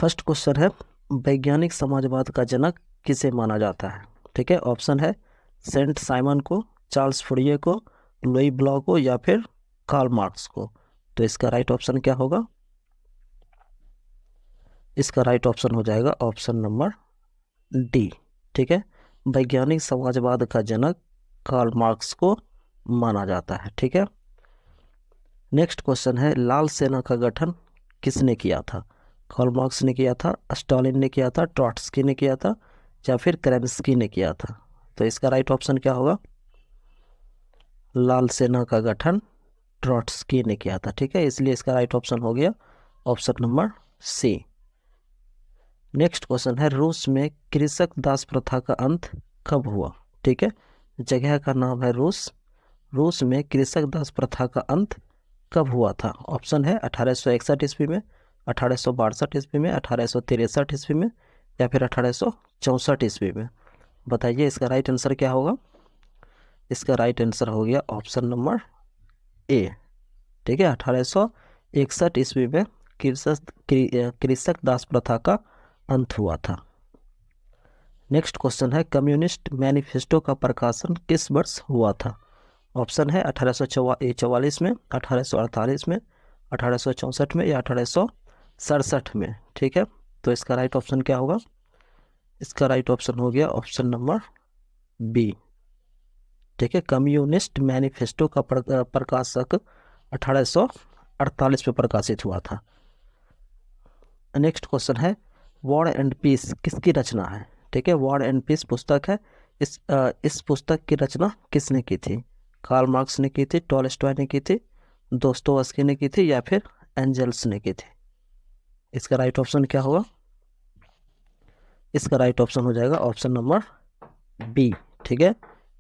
First question है, वैज्ञानिक समाजवाद का जनक किसे माना जाता है? ठीक है, ऑप्शन है सेंट साइमन को, चार्ल्स फुरिये को, लुई ब्लॉक को या फिर कार्ल मार्क्स को। तो इसका राइट ऑप्शन क्या होगा? इसका राइट ऑप्शन हो जाएगा ऑप्शन नंबर डी। ठीक है, वैज्ञानिक समाजवाद का जनक कार्ल मार्क्स को माना जाता है। ठीक है, नेक्स्ट क्वेश्चन है, लाल सेना का गठन किसने किया था? कार्ल मार्क्स ने किया था, स्टालिन ने किया था, ट्रॉट्स्की ने किया था या फिर केरेंस्की ने किया था? तो इसका राइट ऑप्शन क्या होगा? लाल सेना का गठन ट्रॉट्स्की ने किया था। ठीक है, इसलिए इसका राइट ऑप्शन हो गया option number C. Next question है, रूस में कृषक दास प्रथा का अंत कब हुआ? ठीक है, जगह का नाम है रूस। रूस में कृषक दास प्रथा का अंत कब हुआ था? ऑप्शन है 1861 ईस्वी में, 1862 ईस्वी में, 1863 ईस्वी में या फिर 1864 ईस्वी में। बताइए इसका राइट आंसर क्या होगा? इसका राइट आंसर हो गया ऑप्शन नंबर ए। ठीक है, 1861 ईस्वी में कृषक दास प्रथा का अंत हुआ था। नेक्स्ट क्वेश्चन है, कम्युनिस्ट मैनिफेस्टो का प्रकाशन किस वर्ष हुआ था? ऑप्शन है 1844 में, 1848 में, 1864 में या 1867 में। ठीक है, तो इसका राइट ऑप्शन क्या होगा? इसका राइट ऑप्शन हो गया ऑप्शन नंबर बी। ठीक है, कम्युनिस्ट मैनिफेस्टो का प्रकाशक 1848 में प्रकाशित हुआ था। नेक्स्ट क्वेश्चन है, वॉर एंड पीस किसकी रचना है? ठीक है, वॉर एंड पीस पुस्तक है। इस पुस्तक की रचना किसने की थी? कार्ल मार्क्स ने की थी, टॉलस्टॉय ने की थी, दोस्तोवस्की ने की थी या फिर एंजल्स ने की थी? इसका राइट ऑप्शन क्या होगा? इसका राइट ऑप्शन हो जाएगा ऑप्शन नंबर बी। ठीक है,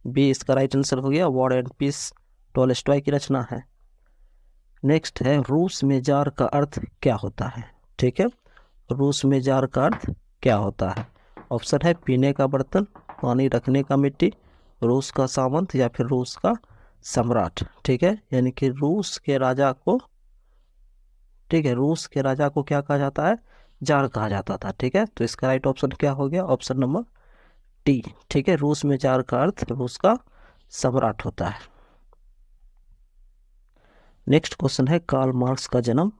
बी इसका राइट आंसर हो गया। वॉर एंड पीस टॉलस्टॉय की रचना है। नेक्स्ट है, रूस में जार का अर्थ क्या होता है? ठीक है, रूस में जार का अर्थ क्या होता है? ऑप्शन है पीने का बर्तन, पानी रखने का मिट्टी, रूस का सामंत या फिर रूस का सम्राट। ठीक है, यानी कि रूस के राजा को, ठीक है, रूस के राजा को क्या कहा जाता है? जार कहा जाता था। ठीक है, तो इसका राइट ऑप्शन क्या हो गया? Option number T. ठीक है, रूस में जार का अर्थ रूस का सम्राट होता है। नेक्स्ट क्वेश्चन है, कार्ल मार्क्स का जन्म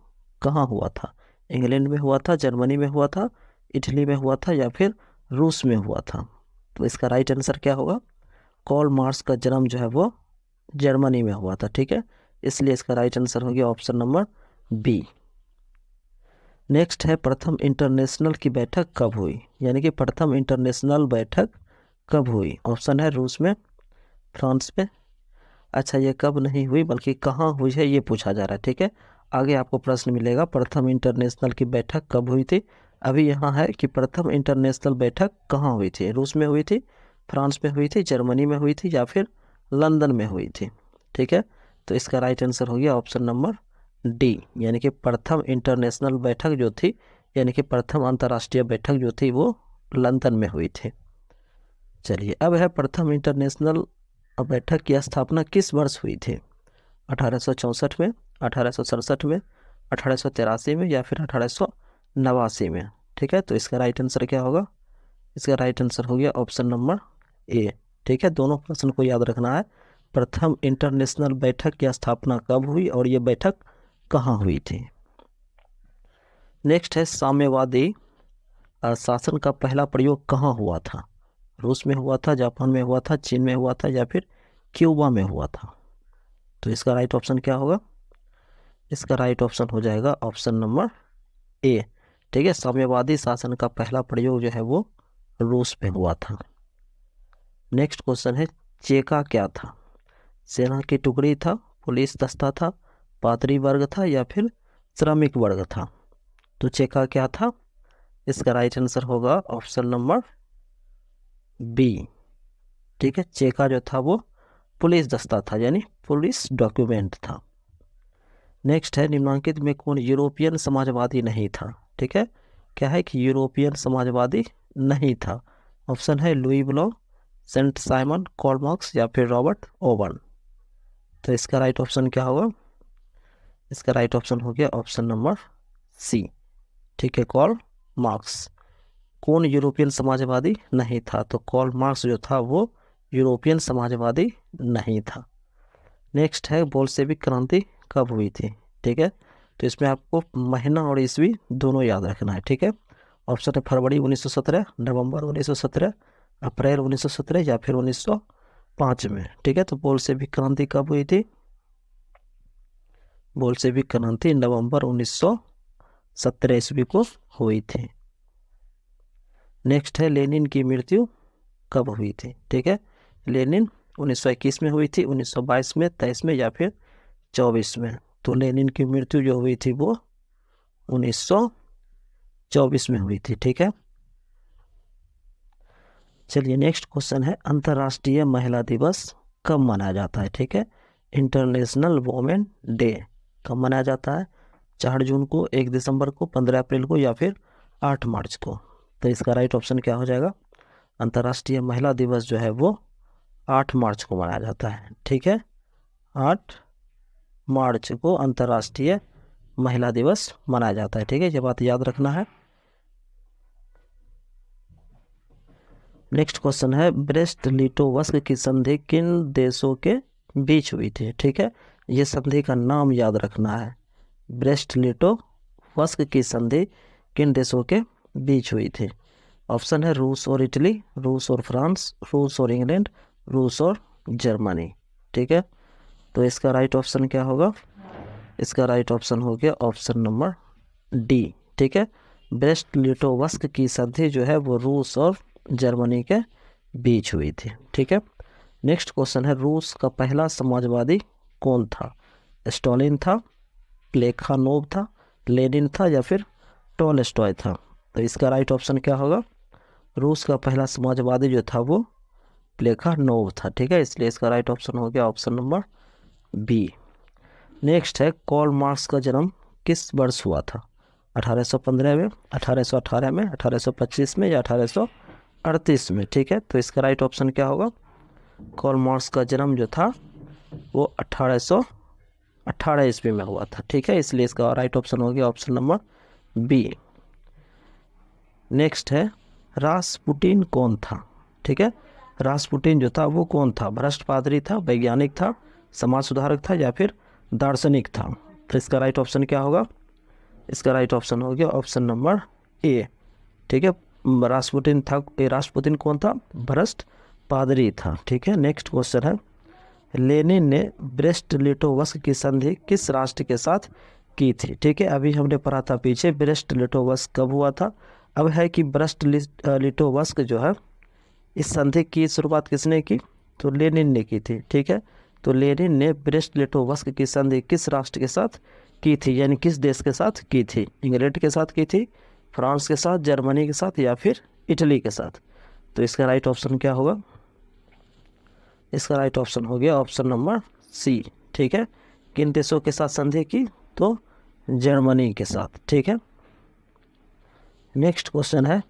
कहाँ हुआ था? इंग्लैंड में हुआ था, जर्मनी में हुआ था, इटली में हुआ था या फिर रूस में हुआ था? तो इसका राइट आंसर क्या होगा? कार्ल मार्क्स का जन्म जो है वो जर्मनी में हुआ था। ठीक है, इसलिए इसका राइट आंसर हो गया ऑप्शन नंबर बी। नेक्स्ट है, प्रथम इंटरनेशनल की बैठक कब हुई? यानी कि प्रथम इंटरनेशनल बैठक कब हुई? ऑप्शन है रूस में, फ्रांस में। अच्छा, ये कब नहीं हुई बल्कि कहाँ हुई है ये पूछा जा रहा है। ठीक है, आगे आपको प्रश्न मिलेगा प्रथम इंटरनेशनल की बैठक कब हुई थी। अभी यहाँ है कि प्रथम इंटरनेशनल बैठक कहाँ हुई थी? रूस में हुई थी, फ्रांस में हुई थी, जर्मनी में हुई थी या फिर लंदन में हुई थी? ठीक है, तो इसका राइट आंसर हो गया ऑप्शन नंबर डी, यानी कि प्रथम इंटरनेशनल बैठक जो थी, यानी कि प्रथम अंतर्राष्ट्रीय बैठक जो थी वो लंदन में हुई थी। चलिए, अब है प्रथम इंटरनेशनल बैठक की स्थापना किस वर्ष हुई थी? 1864 में, 1867 में, 1883 में या फिर 1889 में? ठीक है, तो इसका राइट आंसर क्या होगा? इसका राइट आंसर हो गया ऑप्शन नंबर ए। ठीक है, दोनों प्रश्न को याद रखना है। प्रथम इंटरनेशनल बैठक की स्थापना कब हुई और ये बैठक कहाँ हुई थी? नेक्स्ट है, साम्यवादी शासन का पहला प्रयोग कहाँ हुआ था? रूस में हुआ था, जापान में हुआ था, चीन में हुआ था या फिर क्यूबा में हुआ था? तो इसका राइट ऑप्शन क्या होगा? इसका राइट ऑप्शन हो जाएगा ऑप्शन नंबर ए। ठीक है, साम्यवादी शासन का पहला प्रयोग जो है वो रूस में हुआ था। नेक्स्ट क्वेश्चन है, चेका क्या था? सेना की टुकड़ी था, पुलिस दस्ता था, पादरी वर्ग था या फिर श्रमिक वर्ग था? तो चेका क्या था? इसका राइट आंसर होगा ऑप्शन नंबर बी। ठीक है, चेका जो था वो पुलिस दस्ता था, यानी पुलिस डॉक्यूमेंट था। नेक्स्ट है, निम्नलिखित में कौन यूरोपियन समाजवादी नहीं था? ठीक है, क्या है कि यूरोपियन समाजवादी नहीं था? ऑप्शन है Louis Blanc, Saint Simon, Karl Marx या फिर रॉबर्ट ओवन? तो इसका राइट ऑप्शन क्या होगा? इसका राइट ऑप्शन हो गया ऑप्शन नंबर सी। ठीक है, कार्ल मार्क्स कौन यूरोपियन समाजवादी नहीं था? तो कार्ल मार्क्स जो था वो यूरोपियन समाजवादी नहीं था। नेक्स्ट है बोल्शेविक क्रांति कब हुई थी? ठीक है, तो इसमें आपको महीना और ईस्वी दोनों याद रखना है। ठीक है, ऑप्शन है फरवरी 1917, नवंबर 1917, अप्रैल 1917 या फिर 1905 में। ठीक है, तो बोल्शेविक क्रांति कब हुई थी? बोल्शेविक क्रांति नवंबर 1917 ईस्वी को हुई थी। नेक्स्ट है लेनिन की मृत्यु कब हुई थी? ठीक है, लेनिन 1921 में हुई थी, 1922 में, 23 में या फिर 24 में। तो लेनिन की मृत्यु जो हुई थी वो 1924 में हुई थी। ठीक है, चलिए नेक्स्ट क्वेश्चन है अंतर्राष्ट्रीय महिला दिवस कब मनाया जाता है? ठीक है, इंटरनेशनल वुमेन डे कब मनाया जाता है? 4 जून को, 1 दिसंबर को, 15 अप्रैल को या फिर 8 मार्च को? तो इसका राइट ऑप्शन क्या हो जाएगा? अंतर्राष्ट्रीय महिला दिवस जो है वो 8 मार्च को मनाया जाता है। ठीक है, 8 मार्च को अंतर्राष्ट्रीय महिला दिवस मनाया जाता है। ठीक है, ये बात याद रखना है। नेक्स्ट क्वेश्चन है ब्रेस्ट लिटोवस्क की संधि किन देशों के बीच हुई थी? ठीक है, ये संधि का नाम याद रखना है। ब्रेस्ट लिटोवस्क की संधि किन देशों के बीच हुई थी? ऑप्शन है रूस और इटली, रूस और फ्रांस, रूस और इंग्लैंड, रूस और जर्मनी। ठीक है, तो इसका राइट ऑप्शन क्या होगा? इसका राइट ऑप्शन हो गया ऑप्शन नंबर डी। ठीक है, ब्रेस्ट लिटोवस्क की संधि जो है वो रूस और जर्मनी के बीच हुई थी। ठीक है, नेक्स्ट क्वेश्चन है रूस का पहला समाजवादी कौन था? स्टालिन था, प्लेखानोव था, लेनिन था या फिर टॉलस्टॉय था? तो इसका राइट ऑप्शन क्या होगा? रूस का पहला समाजवादी जो था वो प्लेखानोव था। ठीक है, इसलिए इसका राइट ऑप्शन हो गया ऑप्शन नंबर बी। नेक्स्ट है कार्ल मार्क्स का जन्म किस वर्ष हुआ था? 1815 में, 1818 में, 1825 में या 1838 में? ठीक है, तो इसका राइट ऑप्शन क्या होगा? कार्ल मार्क्स का जन्म जो था वो 1818 ईस्वी में हुआ था। ठीक है, इसलिए इसका राइट ऑप्शन हो गया ऑप्शन नंबर बी। नेक्स्ट है रासपुटिन कौन था? ठीक है, रासपुटिन जो था वो कौन था? भ्रष्ट पादरी था, वैज्ञानिक था, समाज सुधारक था या फिर दार्शनिक था? तो इसका राइट ऑप्शन क्या होगा? इसका राइट ऑप्शन हो गया ऑप्शन नंबर ए। ठीक है, रासपुटिन था, रासपुटिन कौन था? भ्रष्ट पादरी था। ठीक है, नेक्स्ट क्वेश्चन है लेनिन ने ब्रेस्ट लिटोवस्क की संधि किस राष्ट्र के साथ की थी? ठीक है, अभी हमने पढ़ा था पीछे ब्रेस्ट लिटोवस्क कब हुआ था। अब है कि ब्रेस्ट लिटोवस्क जो है इस संधि की शुरुआत किसने की? तो लेनिन ने की थी। ठीक है, तो लेनिन ने ब्रेस्ट लिटोवस्क की संधि किस राष्ट्र के साथ की थी, यानी किस देश के साथ की थी? इंग्लैंड के साथ की थी, फ्रांस के साथ, जर्मनी के साथ या फिर इटली के साथ? तो इसका राइट ऑप्शन क्या होगा? इसका राइट ऑप्शन हो गया ऑप्शन नंबर सी। ठीक है, किन देशों के साथ संधि की? तो जर्मनी के साथ। ठीक है, नेक्स्ट क्वेश्चन है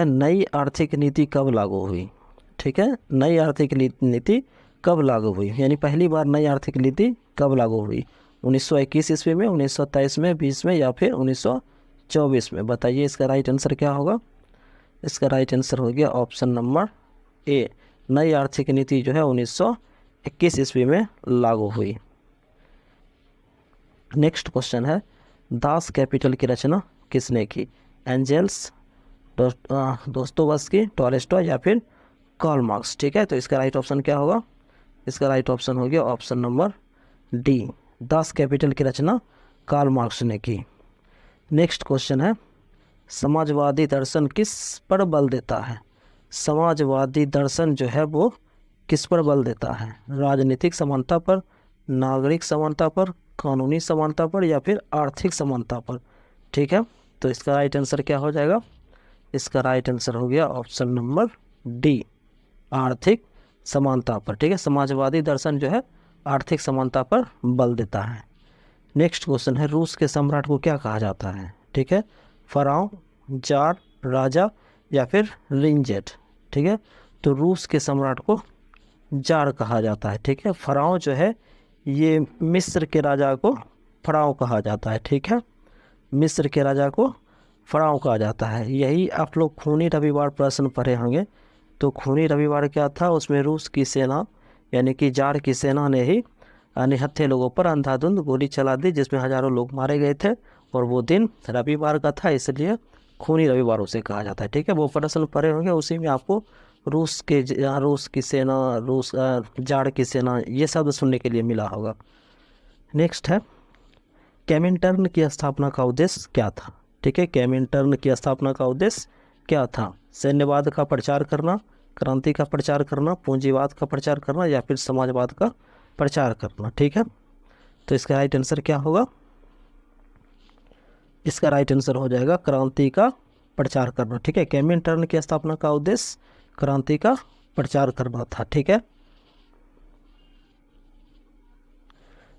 नई आर्थिक नीति कब लागू हुई? ठीक है, नई आर्थिक नीति कब लागू हुई, यानी पहली बार नई आर्थिक नीति कब लागू हुई? 1921 ईस्वी में, 1923 में, 20 में या फिर 1924 में? बताइए इसका राइट आंसर क्या होगा? इसका राइट आंसर हो गया ऑप्शन नंबर ए। नई आर्थिक नीति जो है 1921 ईस्वी में लागू हुई। नेक्स्ट क्वेश्चन है दास कैपिटल की रचना किसने की? एंजेल्स, दोस्तोवस्की, टॉलस्टॉय या फिर कार्ल मार्क्स? ठीक है, तो इसका राइट ऑप्शन क्या होगा? इसका राइट ऑप्शन हो गया option number D. Das Kapital की रचना कार्ल मार्क्स ने की। नेक्स्ट क्वेश्चन है समाजवादी दर्शन किस पर बल देता है? समाजवादी दर्शन जो है वो किस पर बल देता है? राजनीतिक समानता पर, नागरिक समानता पर, कानूनी समानता पर या फिर आर्थिक समानता पर? ठीक है, तो इसका राइट आंसर क्या हो जाएगा? इसका राइट आंसर हो गया ऑप्शन नंबर डी, आर्थिक समानता पर। ठीक है, समाजवादी दर्शन जो है आर्थिक समानता पर बल देता है। नेक्स्ट क्वेश्चन है रूस के सम्राट को क्या कहा जाता है? ठीक है, फराव, जार, राजा या फिर रिंजेट? ठीक है, तो रूस के सम्राट को जार कहा जाता है। ठीक है, फराव जो है ये मिस्र के राजा को फराव कहा जाता है। ठीक है, मिस्र के राजा को फ़राओ कहा जाता है। यही आप लोग खूनी रविवार प्रश्न पढ़े होंगे। तो खूनी रविवार क्या था, उसमें रूस की सेना यानी कि जार की सेना ने ही निहत्थे लोगों पर अंधाधुंध गोली चला दी, जिसमें हज़ारों लोग मारे गए थे। और वो दिन रविवार का था, इसलिए खूनी रविवार उसे कहा जाता है। ठीक है, वो प्रश्न पढ़े होंगे, उसी में आपको रूस की सेना, जार की सेना, ये शब्द सुनने के लिए मिला होगा। नेक्स्ट है, केमिंटर्न की स्थापना का उद्देश्य क्या था। ठीक है, केमिंटर्न की स्थापना का उद्देश्य क्या था? सैन्यवाद का प्रचार करना, क्रांति का प्रचार करना, पूंजीवाद का प्रचार करना, या फिर समाजवाद का प्रचार करना। ठीक है, तो इसका राइट आंसर क्या होगा? इसका राइट आंसर हो जाएगा क्रांति का प्रचार करना। ठीक है, केमिंटर्न की स्थापना का उद्देश्य क्रांति का प्रचार करना था। ठीक है,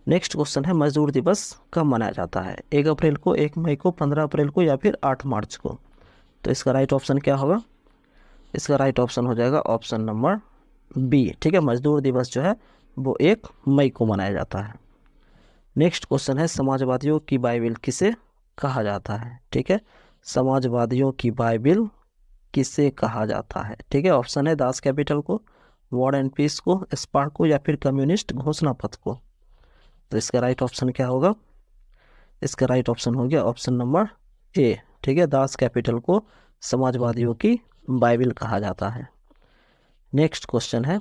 नेक्स्ट क्वेश्चन है, मजदूर दिवस कब मनाया जाता है? 1 अप्रैल को, 1 मई को, 15 अप्रैल को, या फिर 8 मार्च को? तो इसका राइट ऑप्शन क्या होगा? इसका राइट ऑप्शन हो जाएगा ऑप्शन नंबर बी। ठीक है, मजदूर दिवस जो है वो 1 मई को मनाया जाता है। नेक्स्ट क्वेश्चन है, समाजवादियों की बाइबिल किसे कहा जाता है? ठीक है, समाजवादियों की बाइबिल किसे कहा जाता है? ठीक है, ऑप्शन है दास कैपिटल को, वॉर एंड पीस को, स्पार्क को, या फिर कम्युनिस्ट घोषणा पत्र को? तो इसका राइट ऑप्शन क्या होगा? इसका राइट ऑप्शन हो गया ऑप्शन नंबर ए। ठीक है, दास कैपिटल को समाजवादियों की बाइबिल कहा जाता है। नेक्स्ट क्वेश्चन है,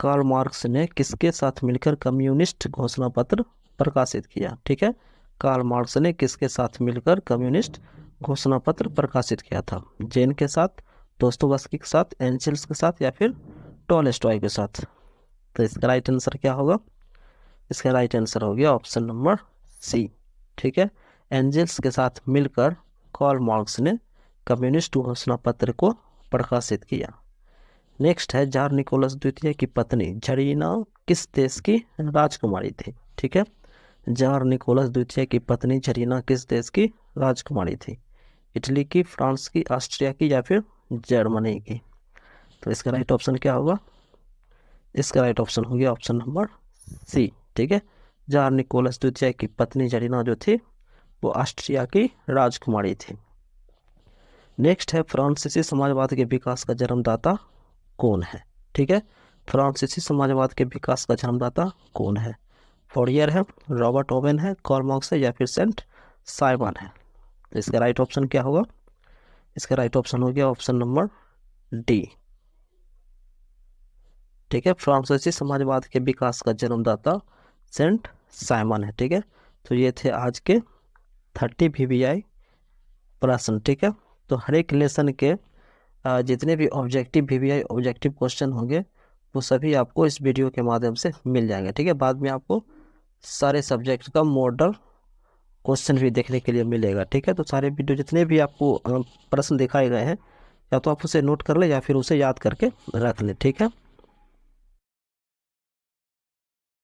कार्ल मार्क्स ने किसके साथ मिलकर कम्युनिस्ट घोषणा पत्र प्रकाशित किया? ठीक है, कार्ल मार्क्स ने किसके साथ मिलकर कम्युनिस्ट घोषणा पत्र प्रकाशित किया था? जेन के साथ, दोस्तोवस्की के साथ, एंजेल्स के साथ, या फिर टॉलस्टॉय के साथ? तो इसका राइट आंसर क्या होगा? इसका राइट आंसर हो गया ऑप्शन नंबर सी। ठीक है, एंजेल्स के साथ मिलकर कार्ल मार्क्स ने कम्युनिस्ट घोषणा पत्र को प्रकाशित किया। नेक्स्ट है, जार निकोलस द्वितीय की पत्नी झरीना किस देश की राजकुमारी थी? ठीक है, जार निकोलस द्वितीय की पत्नी झरीना किस देश की राजकुमारी थी? इटली की, फ्रांस की, ऑस्ट्रिया की, या फिर जर्मनी की? तो इसका राइट ऑप्शन क्या होगा? इसका राइट ऑप्शन हो गया ऑप्शन नंबर सी। ठीक है, जार निकोलस द्वितीय की पत्नी झरीना जो थी वो ऑस्ट्रिया की राजकुमारी थी। नेक्स्ट है, फ्रांसीसी समाजवाद के विकास का जन्मदाता कौन है? ठीक है, फ्रांसीसी समाजवाद के विकास का जन्मदाता कौन है? फोरियर है, रॉबर्ट ओवेन है, कार्ल मार्क्स है, या फिर सेंट साइमन है? इसका राइट ऑप्शन क्या होगा? इसका राइट ऑप्शन हो गया ऑप्शन नंबर डी। ठीक है, फ्रांसीसी समाजवाद के विकास का जन्मदाता सेंट साइमन है। ठीक है, तो ये थे आज के 30 VBI प्रश्न। ठीक है, तो हर एक लेसन के जितने भी ऑब्जेक्टिव VBI ऑब्जेक्टिव क्वेश्चन होंगे वो सभी आपको इस वीडियो के माध्यम से मिल जाएंगे। ठीक है, बाद में आपको सारे सब्जेक्ट का मॉडल क्वेश्चन भी देखने के लिए मिलेगा। ठीक है, तो सारे वीडियो जितने भी आपको प्रश्न दिखाए गए हैं, या तो आप उसे नोट कर ले या फिर उसे याद करके रख लें। ठीक है।